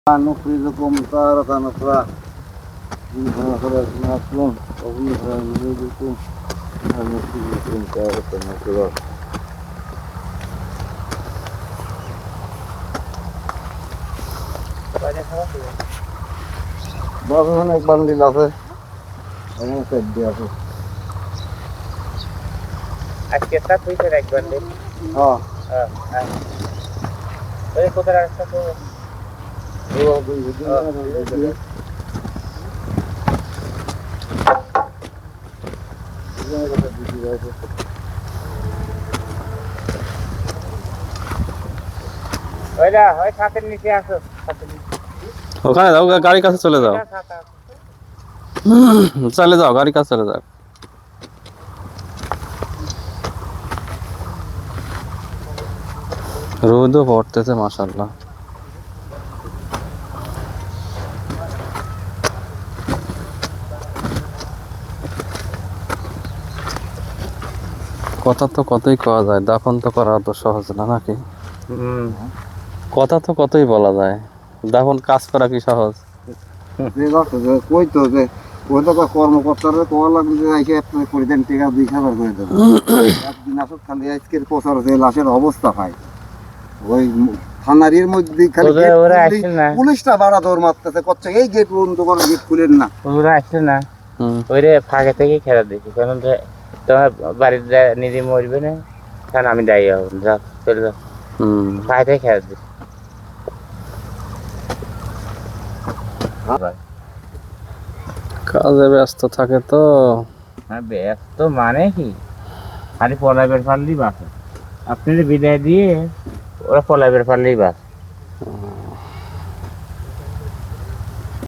نخرجكم تارة أخرى منها خلقناكم وفيها نعيدكم ونخرجكم تارة أخرى বাস অনেক বান্ডিল আছে অনেক সেদ্ধি আছে আজকে সাত হইছে এক বান্ডিল হ্যাঁ হ্যাঁ ওই কোথায় রাস্তা তো ওইটা ওই ছাতের নিচে আসো ছাতের নিচে ওখানে যাও গাড়ির কাছে চলে যাও চলে যাও গাড়ির কাছে চলে যাও রোদও পড়তেছে মাশাআল্লাহ কথা তো কতই কওয়া যায় দাফন তো করা তো সহজ না নাকি কথা তো কতই বলা যায় দাফন কাজ করা কি সহজ কই তো যে ওই তো কর্মকর্তারা কোয়া লাগবে যে আইসে আপনি করে দেন টাকা 2000 করে দেন একদিন আসুক খালি আজকের প্রচার যে লাশের অবস্থা পাই ওই থানারির মধ্যে খালি পুলিশটা বাড়া দৌড় মারতেছে করছে এই গেট বন্ধ করো গেট খুলেন না ওরা আসছে না ওইরে ফাঁকে থেকে খেলা দেখি কারণ তোমার বাড়িতে নিজে মরবে না কারণ আমি দায়ী হব যা চলে যাও ফাঁকে থেকে খেলা দিই কাজে ব্যস্ত থাকে তো হ্যাঁ ব্যস্ত মানে কি খালি পলাইবের ফাললেই বাসে আপনি বিদায় দিয়ে ওরা পলাইবের ফাললেই বাস